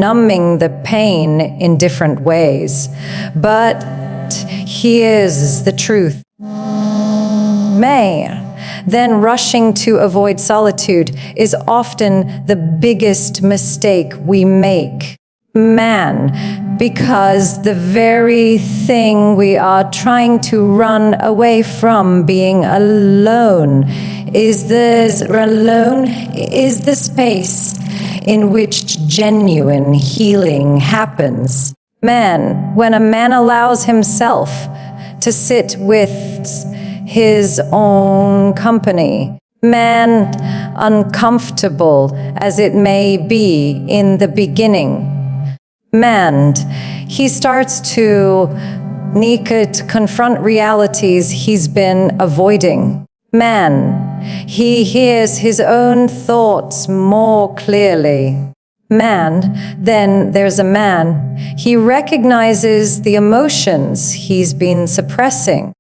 numbing the pain in different ways. But here's the truth. Then rushing to avoid solitude is often the biggest mistake we make. Because the very thing we are trying to run away from, being alone, is the space in which genuine healing happens. When a man allows himself to sit with his own company, uncomfortable as it may be in the beginning, he starts to naked confront realities he's been avoiding. He hears his own thoughts more clearly. Then there's a man. He recognizes the emotions he's been suppressing.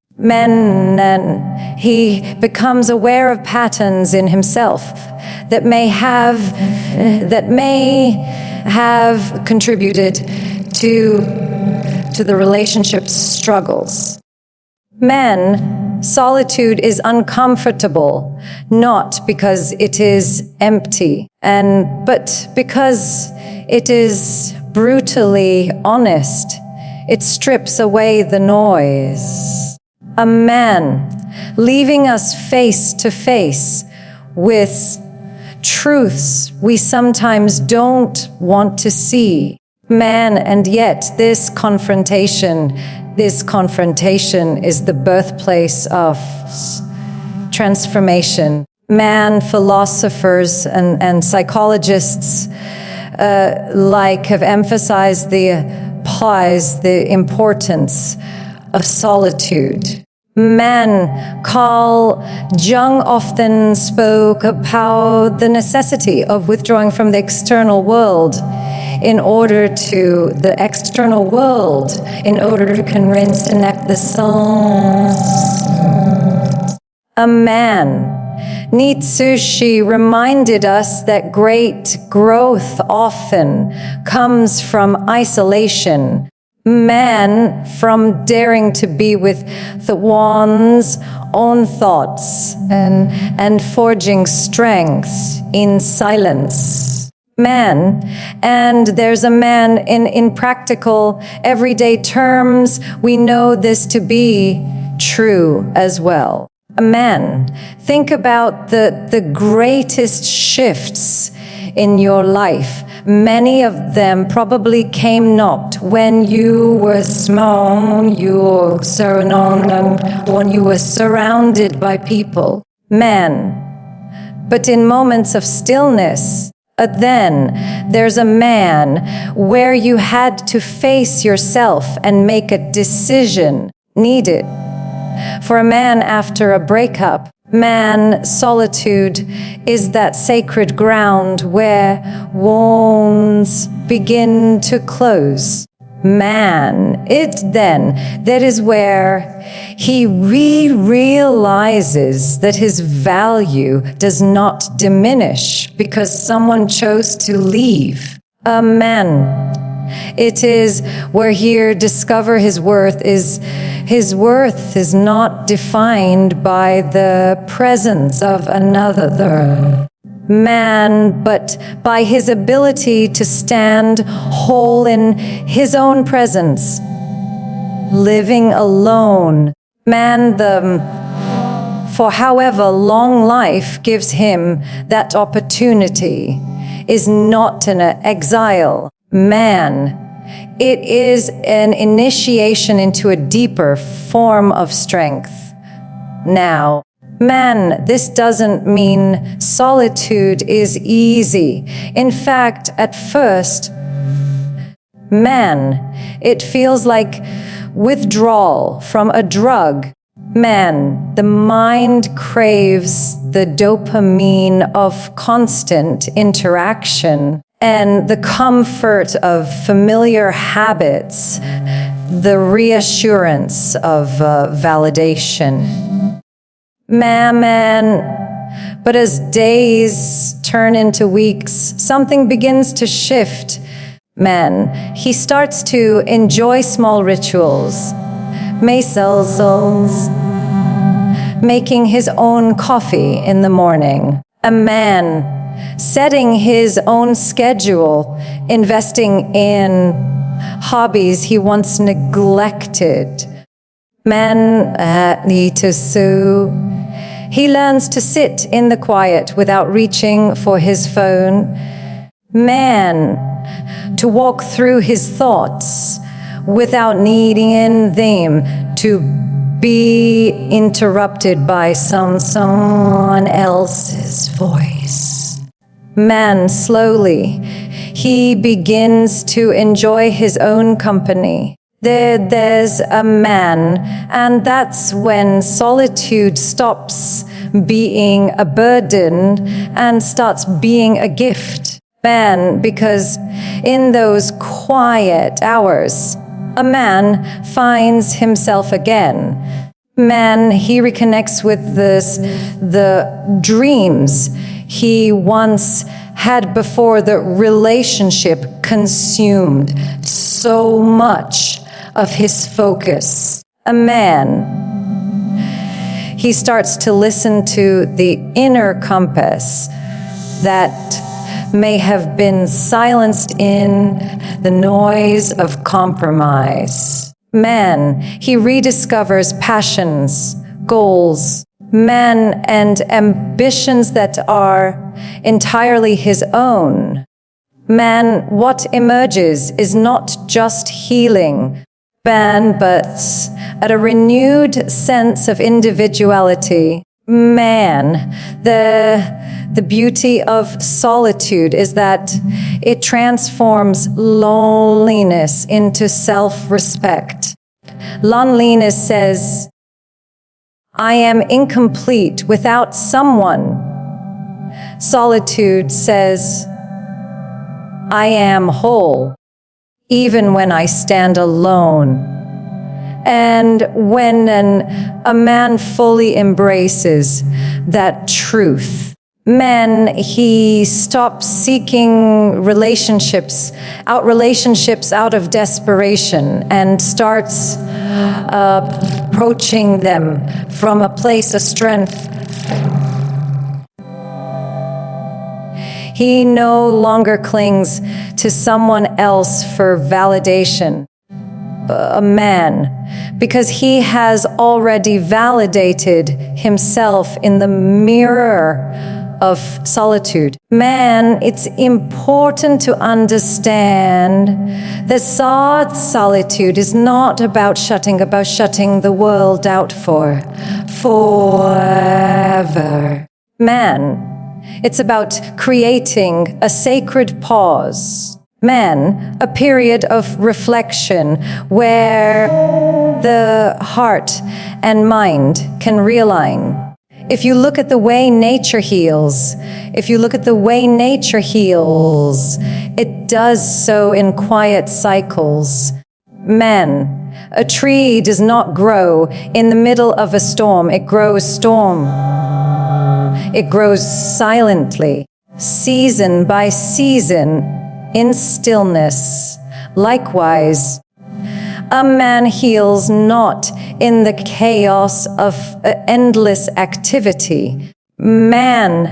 He becomes aware of patterns in himself that may have contributed to the relationship's struggles. Solitude is uncomfortable, not because it is empty, but because it is brutally honest. It strips away the noise. A man leaving us face to face with truths we sometimes don't want to see. And yet this confrontation is the birthplace of transformation. Philosophers and psychologists have emphasized the importance of solitude. Carl Jung often spoke about the necessity of withdrawing from the external world in order to convince and connect the soul. Nitsushi reminded us that great growth often comes from isolation. From daring to be with one's own thoughts and forging strength in silence. And there's a man in practical, everyday terms, we know this to be true as well. Think about the greatest shifts in your life. Many of them probably came not when you were small, when you were surrounded by people. But in moments of stillness, then there's a man where you had to face yourself and make a decision needed. For a man after a breakup, solitude is that sacred ground where wounds begin to close. That is where he realizes that his value does not diminish because someone chose to leave. It is where he discover his worth is not defined by the presence of another but by his ability to stand whole in his own presence, living alone. For however long life gives him that opportunity, is not an exile. It is an initiation into a deeper form of strength. Now, this doesn't mean solitude is easy. In fact, at first, it feels like withdrawal from a drug. The mind craves the dopamine of constant interaction and the comfort of familiar habits, the reassurance of validation. But as days turn into weeks, something begins to shift. Man, he starts to enjoy small rituals. Measles, making his own coffee in the morning. A man setting his own schedule, investing in hobbies he once neglected. Man, he learns to sit in the quiet without reaching for his phone. Man, to walk through his thoughts without needing them to be interrupted by someone else's voice. Man, slowly, he begins to enjoy his own company. There's a man, and that's when solitude stops being a burden and starts being a gift. Man, because in those quiet hours, a man finds himself again. Man, he reconnects with the dreams he once had before the relationship consumed so much of his focus. A man, he starts to listen to the inner compass that may have been silenced in the noise of compromise. Man, he rediscovers passions, goals, man, and ambitions that are entirely his own. Man, what emerges is not just healing, man, but a renewed sense of individuality. Man, the beauty of solitude is that it transforms loneliness into self-respect. Loneliness says, I am incomplete without someone. Solitude says, I am whole, even when I stand alone. And when a man fully embraces that truth, man, he stops seeking relationships out of desperation and starts approaching them from a place of strength. He no longer clings to someone else for validation. A man, because he has already validated himself in the mirror of solitude. Man, it's important to understand that solitude is not about shutting the world out forever. Man, it's about creating a sacred pause. Man, a period of reflection where the heart and mind can realign. If you look at the way nature heals, it does so in quiet cycles. Man, a tree does not grow in the middle of a storm. It grows silently, season by season, in stillness. Likewise, a man heals not in the chaos of endless activity, but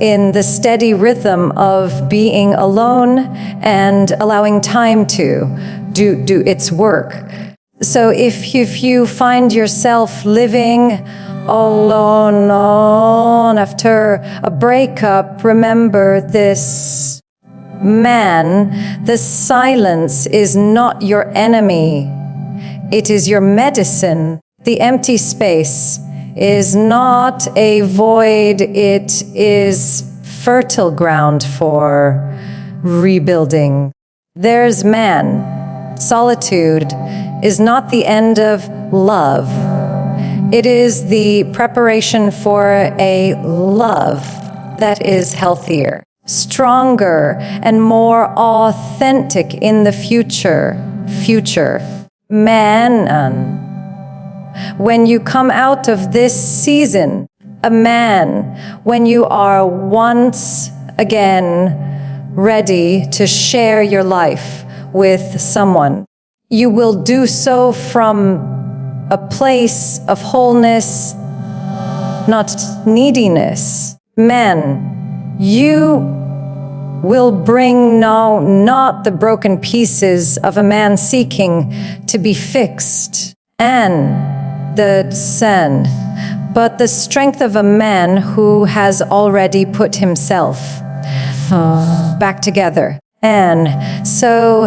in the steady rhythm of being alone and allowing time to do its work. So if you find yourself living alone after a breakup, remember this. Man, the silence is not your enemy. It is your medicine. The empty space is not a void. It is fertile ground for rebuilding. There's man. Solitude is not the end of love. It is the preparation for a love that is healthier, stronger, and more authentic in the future. Man, when you come out of this season, a man, when you are once again ready to share your life with someone. You will do so from a place of wholeness, not neediness. Men, you will bring not the broken pieces of a man seeking to be fixed and the sin, but the strength of a man who has already put himself back together. And so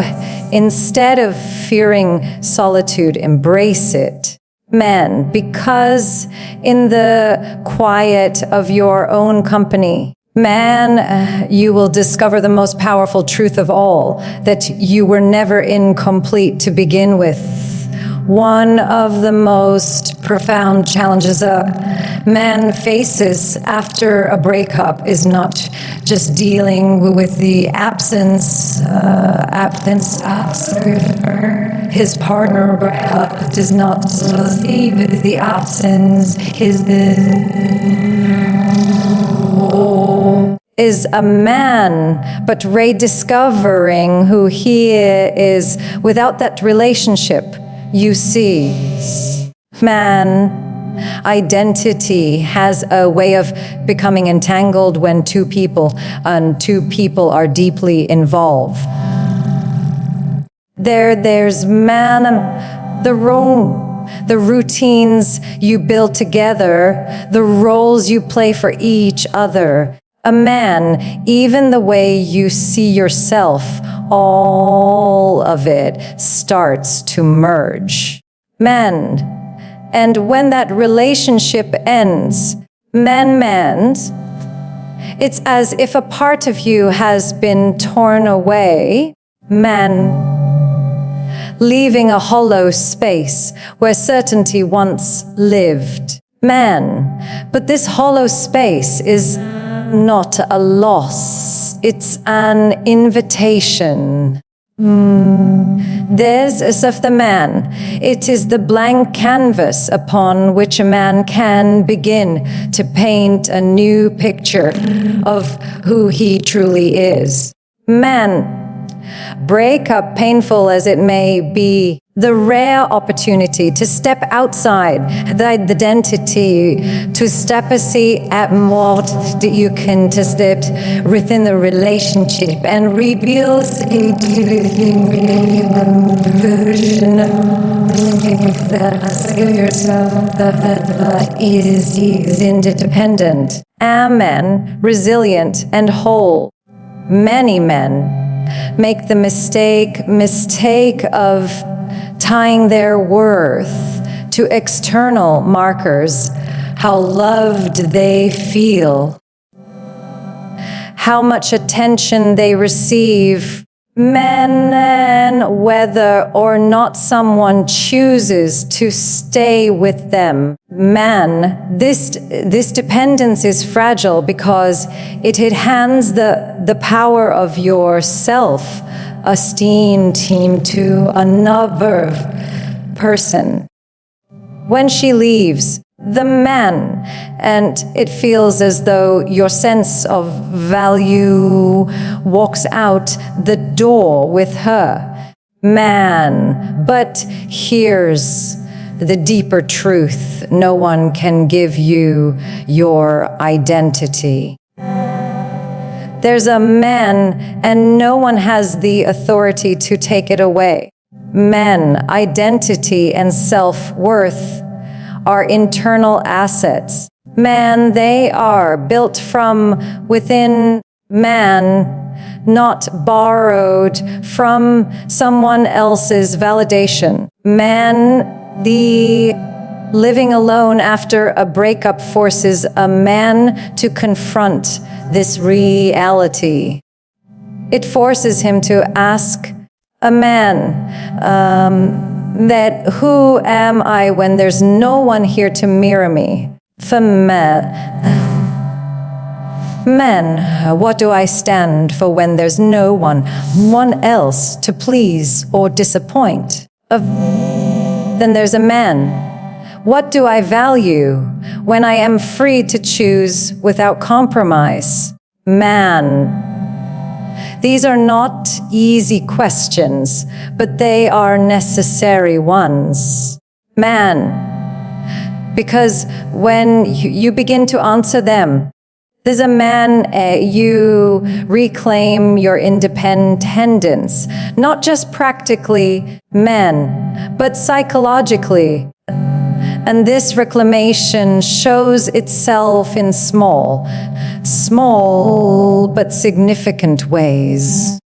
instead of fearing solitude, embrace it. Men, because in the quiet of your own company, man, you will discover the most powerful truth of all, that you were never incomplete to begin with. One of the most profound challenges a man faces after a breakup is not just dealing with the absence of his partner. Breakup does not see with the absence. Is a man, but rediscovering who he is without that relationship. You see, man, identity has a way of becoming entangled when two people are deeply involved. There's man, the routines you build together, the roles you play for each other. A man, even the way you see yourself, all of it starts to merge. Men, and when that relationship ends, it's as if a part of you has been torn away, leaving a hollow space where certainty once lived. But this hollow space is not a loss, it's an invitation. This is of the man. It is the blank canvas upon which a man can begin to paint a new picture of who he truly is. Breakup, painful as it may be, the rare opportunity to step outside the identity, to step see at what you can to step within the relationship and rebuild a version of yourself that is interdependent. Amen, resilient and whole. Many men make the mistake of tying their worth to external markers, how loved they feel, how much attention they receive. Men, whether or not someone chooses to stay with them. This dependence is fragile because it hands the power of your self-esteem to another person. When she leaves, the man, and it feels as though your sense of value walks out the door with her. But here's the deeper truth: no one can give you your identity. There's a man, and no one has the authority to take it away. Identity and self-worth are internal assets. They are built from within not borrowed from someone else's validation. The living alone after a breakup forces a man to confront this reality. It forces him to ask a man, that who am I when there's no one here to mirror me? For men, what do I stand for when there's no one else to please or disappoint? Then there's a man. What do I value when I am free to choose without compromise? These are not easy questions, but they are necessary ones. Man, because when you begin to answer them, as a man, you reclaim your independence, not just practically, men, but psychologically. And this reclamation shows itself in small but significant ways.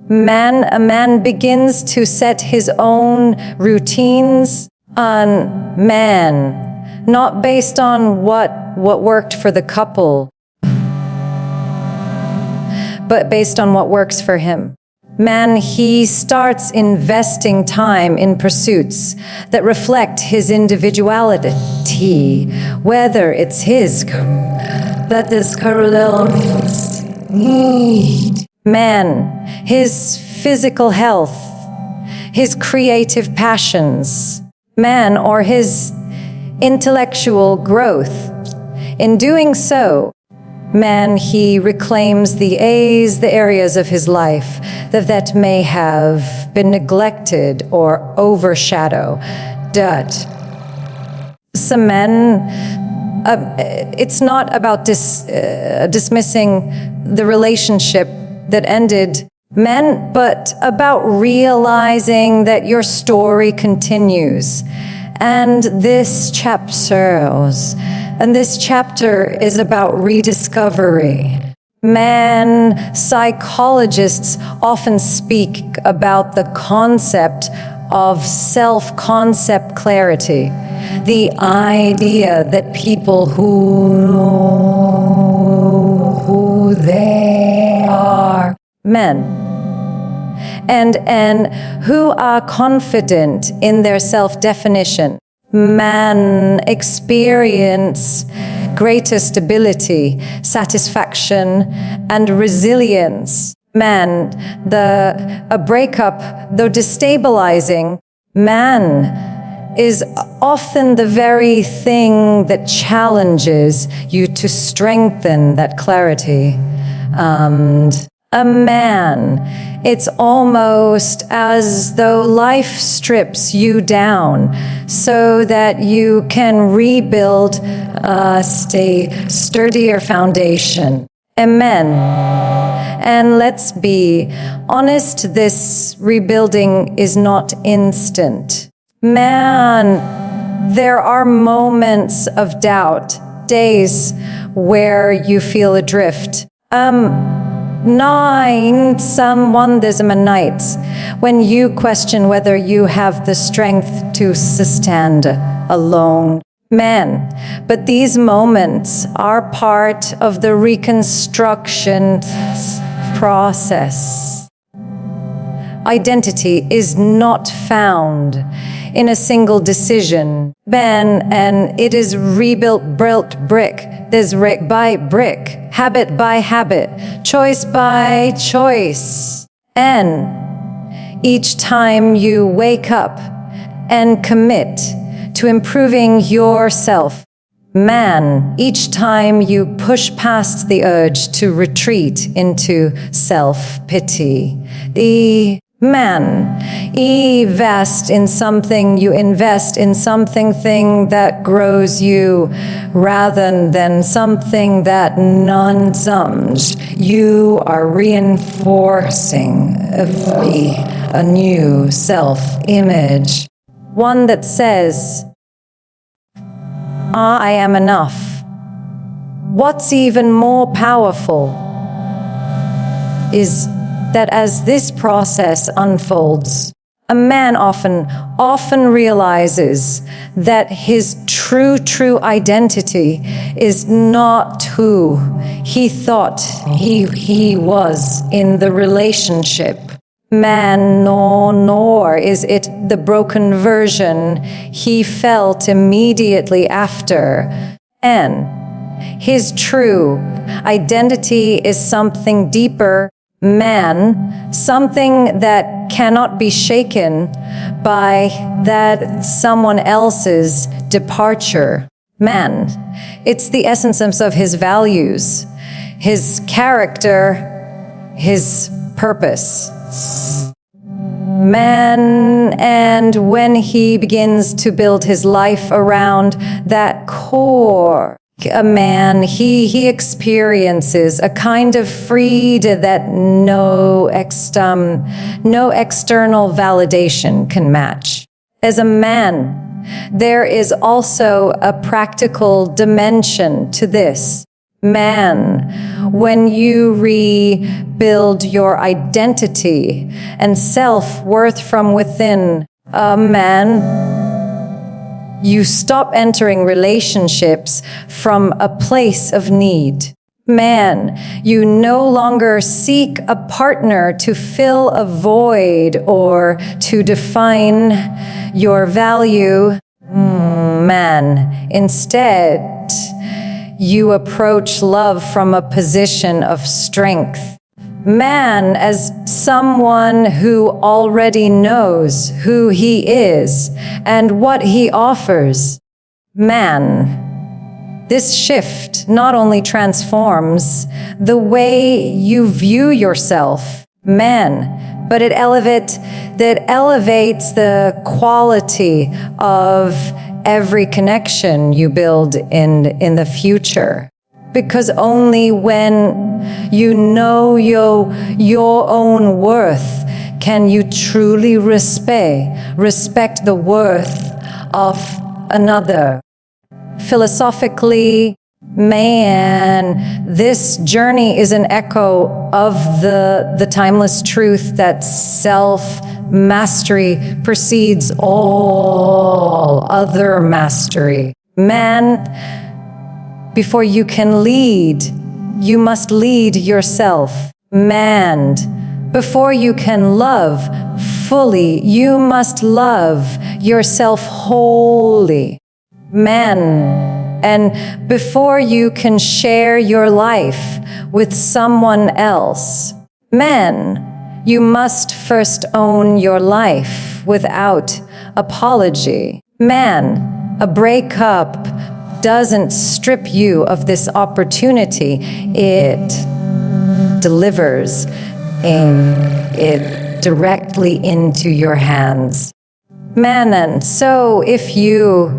A man begins to set his own routines on man, not based on what worked for the couple, but based on what works for him. Man, he starts investing time in pursuits that reflect his individuality, whether it's his that is man, his physical health, his creative passions, man, or his intellectual growth. In doing so, man, he reclaims the areas of his life that may have been neglected or overshadowed. Some men, it's not about dismissing the relationship that ended, men, but about realizing that your story continues. And this chapter is about rediscovery. Man, psychologists often speak about the concept of self-concept clarity, the idea that people who know who they are, men, and who are confident in their self-definition, man, experience greater stability, satisfaction, and resilience. Man, a breakup, though destabilizing, man is often the very thing that challenges you to strengthen that clarity. And a man, it's almost as though life strips you down so that you can rebuild a sturdier foundation. Amen. And let's be honest, this rebuilding is not instant. Man, there are moments of doubt, days where you feel adrift. There's nights when you question whether you have the strength to stand alone. Man, but these moments are part of the reconstruction process. Identity is not found in a single decision, and it is rebuilt brick. There's brick by brick, habit by habit, choice by choice. And each time you wake up and commit to improving yourself, man, each time you push past the urge to retreat into self-pity, the man, invest in something that grows you rather than something that numbs. You are reinforcing a new self-image, one that says, I am enough. What's even more powerful is that as this process unfolds, a man often realizes that his true identity is not who he thought he was in the relationship. Man, nor is it the broken version he felt immediately after. And his true identity is something deeper, man, something that cannot be shaken by that someone else's departure. Man, it's the essence of his values, his character, his purpose. Man, and when he begins to build his life around that core, a man, he experiences a kind of freedom that no external validation can match. As a man, there is also a practical dimension to this. Man, when you rebuild your identity and self-worth from within, a man, you stop entering relationships from a place of need. Man, you no longer seek a partner to fill a void or to define your value. Man, instead, you approach love from a position of strength. Man, as someone who already knows who he is and what he offers. Man, this shift not only transforms the way you view yourself, man, but it elevates the quality of every connection you build in the future. Because only when you know your own worth can you truly respect the worth of another. Philosophically, man, this journey is an echo of the timeless truth that self-mastery precedes all other mastery. Man, before you can lead, you must lead yourself. Man, before you can love fully, you must love yourself wholly. Man, and before you can share your life with someone else, man, you must first own your life without apology. Man, a breakup doesn't strip you of this opportunity. It delivers it directly into your hands. Man, and so if you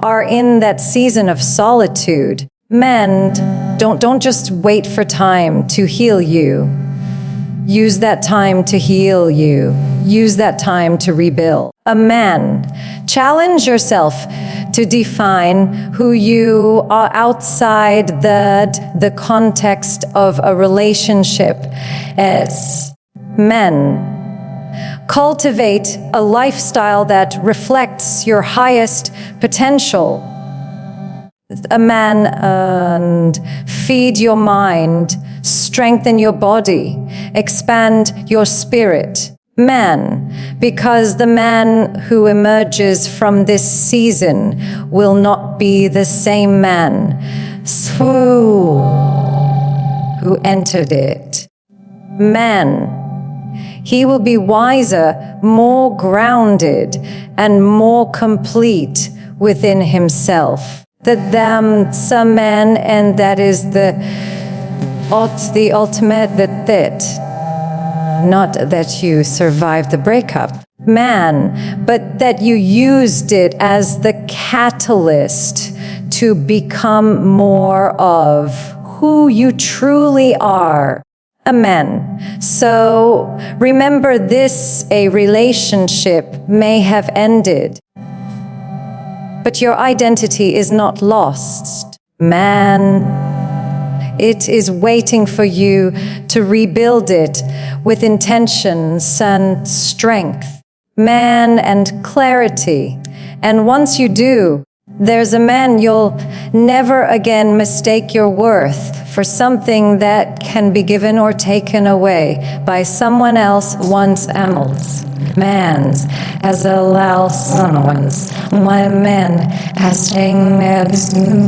are in that season of solitude, man, don't just wait for time to heal you. Use that time to heal you. Use that time to rebuild. A man, challenge yourself to define who you are outside the context of a relationship. As men, cultivate a lifestyle that reflects your highest potential. A man, and feed your mind, strengthen your body, expand your spirit. Man, because the man who emerges from this season will not be the same man who entered it. Man, he will be wiser, more grounded, and more complete within himself. Some man, and that is the ultimate, that not that you survived the breakup, man, but that you used it as the catalyst to become more of who you truly are. A man. So remember this, a relationship may have ended, but your identity is not lost. Man, it is waiting for you to rebuild it with intentions and strength, man, and clarity. And once you do, there's a man you'll never again mistake your worth for something that can be given or taken away by someone else once else. Man's as allow someone's one man has taken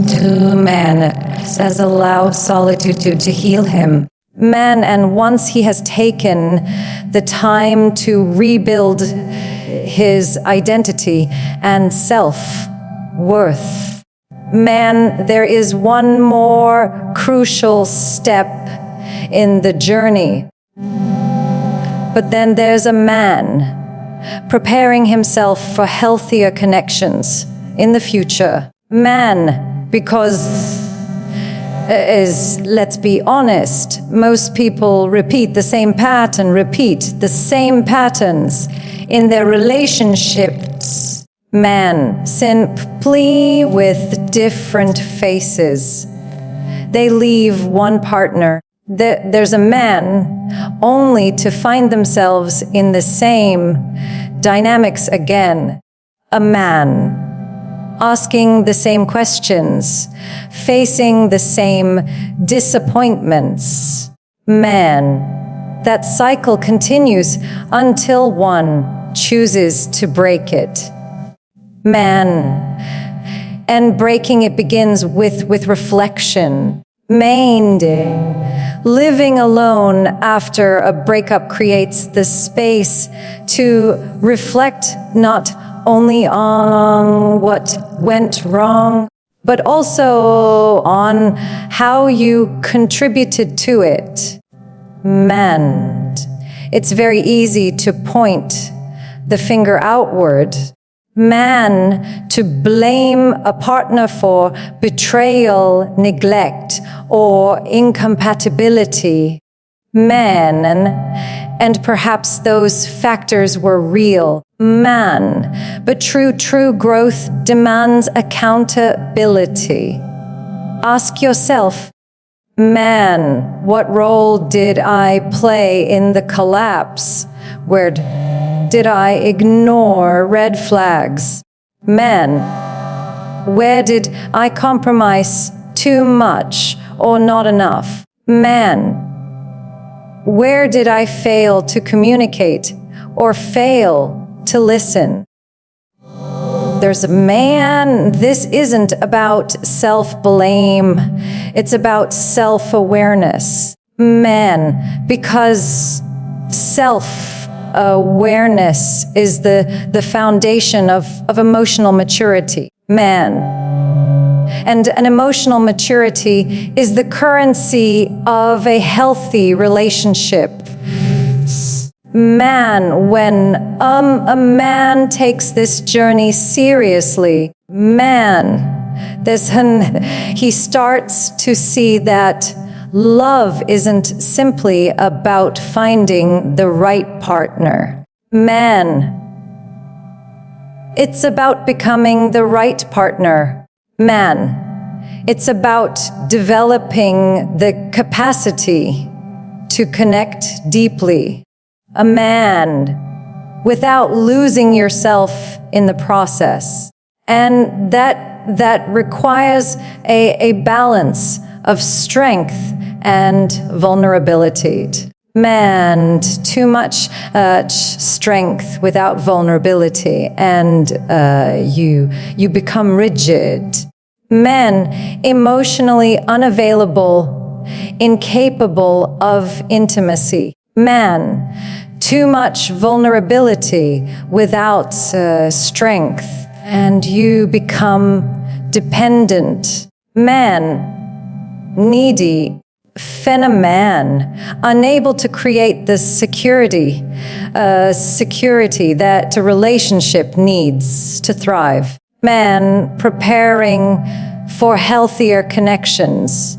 to man as allow solitude to heal him. Man, and once he has taken the time to rebuild his identity and self-worth, man, there is one more crucial step in the journey. But then there's a man preparing himself for healthier connections in the future. Man, because let's be honest, most people repeat the same patterns in their relationships. Man, simply with different faces. They leave one partner. There's a man only to find themselves in the same dynamics again. A man asking the same questions, facing the same disappointments. Man, that cycle continues until one chooses to break it. Man, and breaking it begins with reflection. Living alone after a breakup creates the space to reflect not only on what went wrong, but also on how you contributed to it. Man, it's very easy to point the finger outward. Man, to blame a partner for betrayal, neglect, or incompatibility. Man, and perhaps those factors were real. Man, but true growth demands accountability. Ask yourself, man, what role did I play in the collapse? Where did I ignore red flags? Man, where did I compromise too much or not enough? Man, where did I fail to communicate or fail to listen? There's a man. This isn't about self-blame. It's about self-awareness. Man, because self-awareness is the foundation of emotional maturity. Man. And an emotional maturity is the currency of a healthy relationship. Man, when a man takes this journey seriously, he starts to see that love isn't simply about finding the right partner. Man, it's about becoming the right partner. Man, it's about developing the capacity to connect deeply. A man, without losing yourself in the process. And that requires a balance of strength and vulnerability. Man, too much strength without vulnerability, and you become rigid. Men, emotionally unavailable, incapable of intimacy. Man, too much vulnerability without strength, and you become dependent. Man, needy. Phenomenon, unable to create the security that a relationship needs to thrive. Man, preparing for healthier connections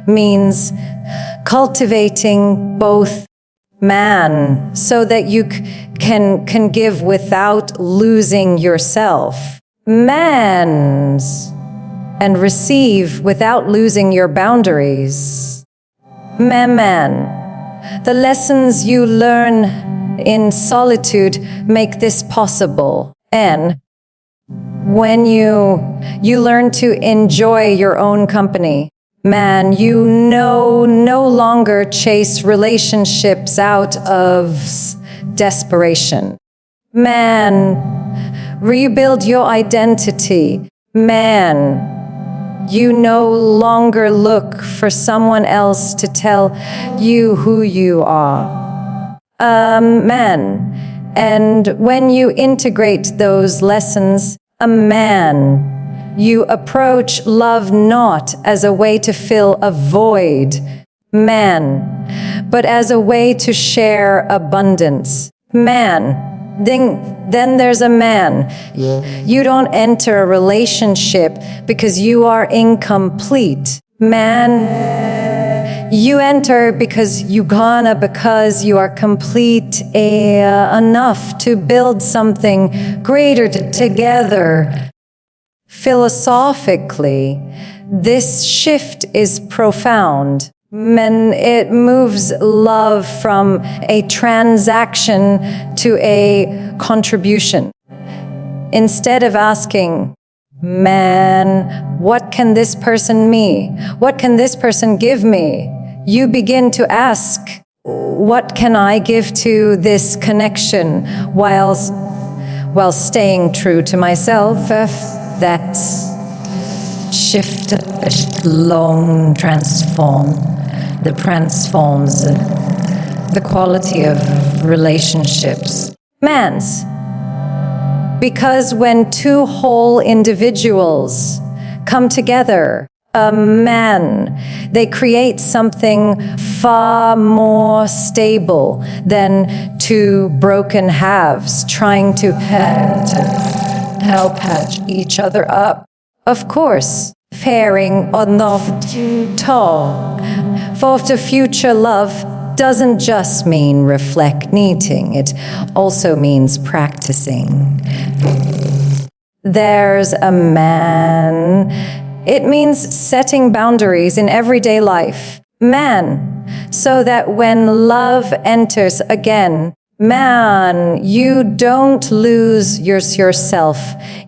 means cultivating both. Man, so that you can give without losing yourself. Man, and receive without losing your boundaries. Man, the lessons you learn in solitude make this possible. And when you learn to enjoy your own company, man, you no longer chase relationships out of desperation. Man, rebuild your identity. Man, you no longer look for someone else to tell you who you are. Man, and when you integrate those lessons, man, you approach love not as a way to fill a void, man, but as a way to share abundance. Man. Then there's a man. You don't enter a relationship because you are incomplete. Man, you enter because because you are complete enough to build something greater together. Philosophically, this shift is profound. It moves love from a transaction to a contribution. Instead of asking, man, what can this person me? What can this person give me? You begin to ask, what can I give to this connection while staying true to myself? That shift long transforms the quality of relationships. Man's. Because when two whole individuals come together, a man, they create something far more stable than two broken halves trying to help patch each other up. Of course, pairing on the talk for the future love doesn't just mean reflecting, it also means practicing. There's a man. It means setting boundaries in everyday life. Man, so that when love enters again, man, you don't lose yourself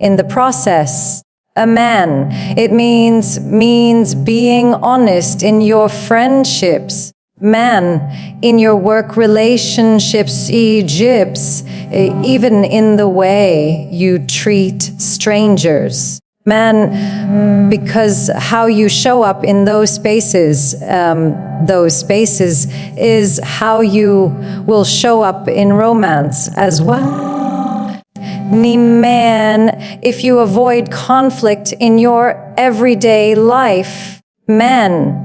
in the process. A man, it means being honest in your friendships. Man, in your work relationships, even in the way you treat strangers. Man, because how you show up in those spaces is how you will show up in romance as well. Man, if you avoid conflict in your everyday life, man,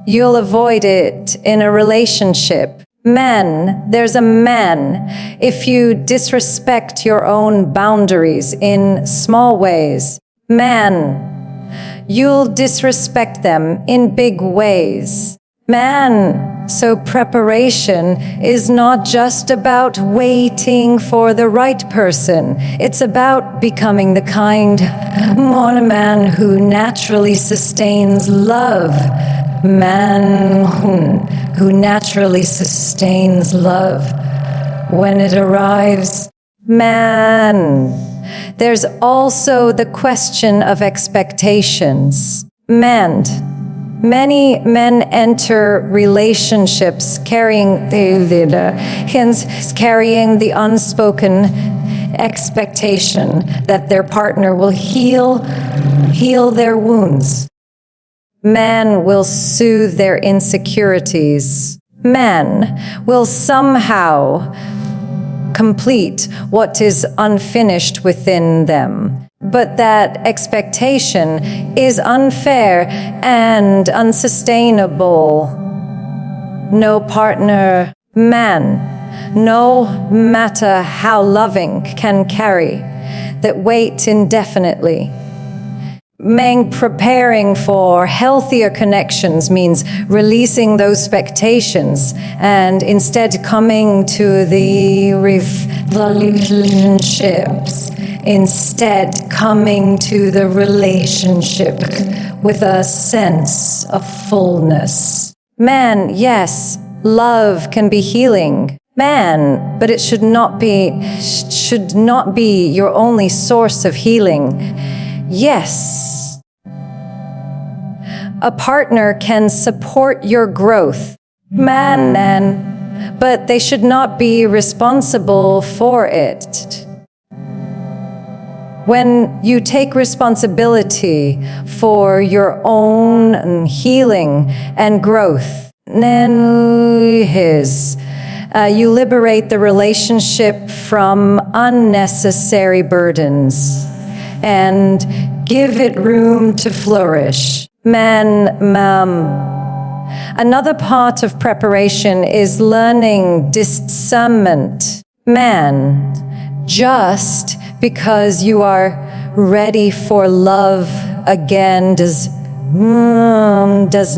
you'll avoid it in a relationship. Man, there's a man. If you disrespect your own boundaries in small ways, man, you'll disrespect them in big ways. Man, so preparation is not just about waiting for the right person. It's about becoming the kind man who naturally sustains love. Man who naturally sustains love when it arrives. Man, there's also the question of expectations. Many men enter relationships carrying the unspoken expectation that their partner will heal their wounds. Man will soothe their insecurities. Man will somehow complete what is unfinished within them. But that expectation is unfair and unsustainable. No partner, man, no matter how loving, can carry that weight indefinitely. Preparing for healthier connections means releasing those expectations and instead coming to the relationships. Instead, coming to the relationship with a sense of fullness. Man, yes, love can be healing. Man, but it should not be your only source of healing. Yes, a partner can support your growth. Man, but they should not be responsible for it. When you take responsibility for your own healing and growth, you liberate the relationship from unnecessary burdens and give it room to flourish. Man, Another part of preparation is learning discernment. Man, just because you are ready for love again does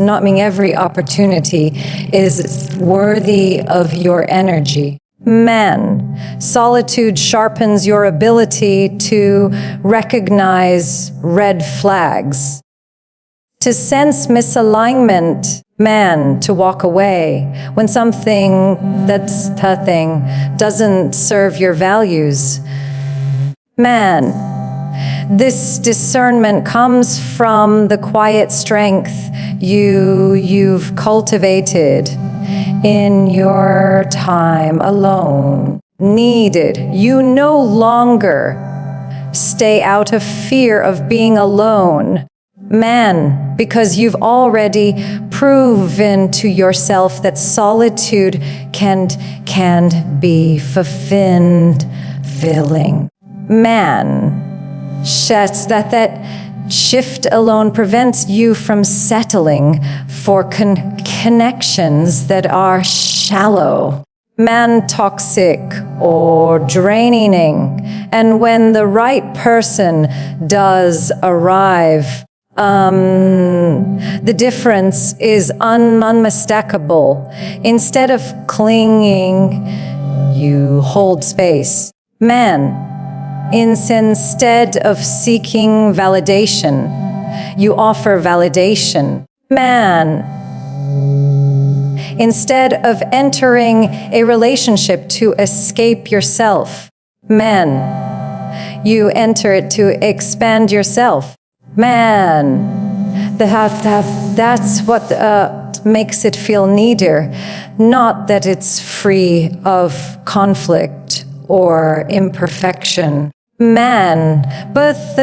not mean every opportunity is worthy of your energy. Man, solitude sharpens your ability to recognize red flags, to sense misalignment. Man, to walk away when something doesn't serve your values. Man, this discernment comes from the quiet strength you've cultivated in your time alone. Needed. You no longer stay out of fear of being alone. Man, because you've already proven to yourself that solitude can be fulfilling. Man, that shift alone prevents you from settling for connections that are shallow. Man, toxic or draining. And when the right person does arrive, the difference is unmistakable. Instead of clinging, you hold space. Man, instead of seeking validation, you offer validation. Man, instead of entering a relationship to escape yourself, man, you enter it to expand yourself. Man, that's what makes it feel neater, not that it's free of conflict or imperfection. Man, both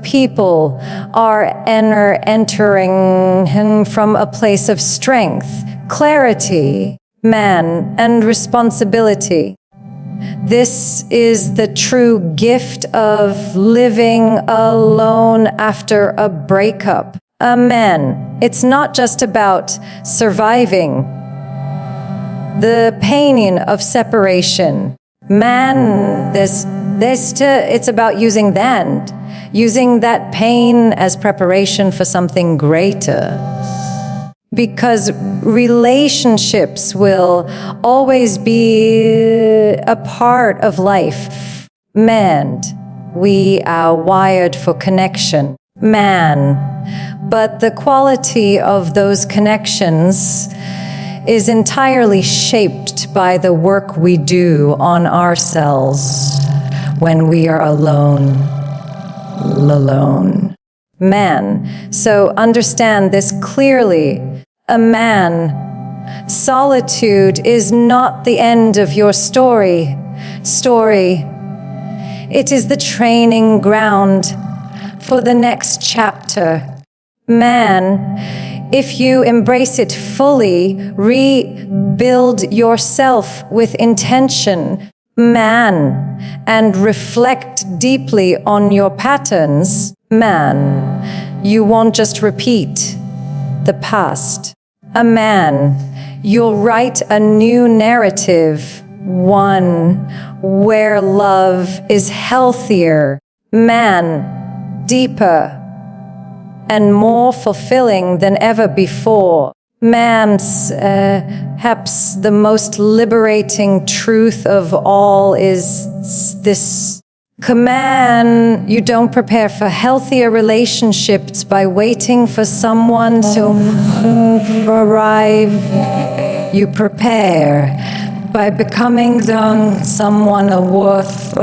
people are entering from a place of strength, clarity, man, and responsibility. This is the true gift of living alone after a breakup. Man, it's not just about surviving the pain of separation. Man, it's about using that pain as preparation for something greater. Because relationships will always be a part of life. Man, we are wired for connection. Man, but the quality of those connections is entirely shaped by the work we do on ourselves when we are alone. Man, so understand this clearly. A man, solitude is not the end of your story. It is the training ground for the next chapter. Man, if you embrace it fully, rebuild yourself with intention, man, and reflect deeply on your patterns, man, you won't just repeat the past. A man, you'll write a new narrative, one where love is healthier, man, deeper, and more fulfilling than ever before. Perhaps the most liberating truth of all is this. Command, you don't prepare for healthier relationships by waiting for someone to arrive. You prepare by becoming someone worth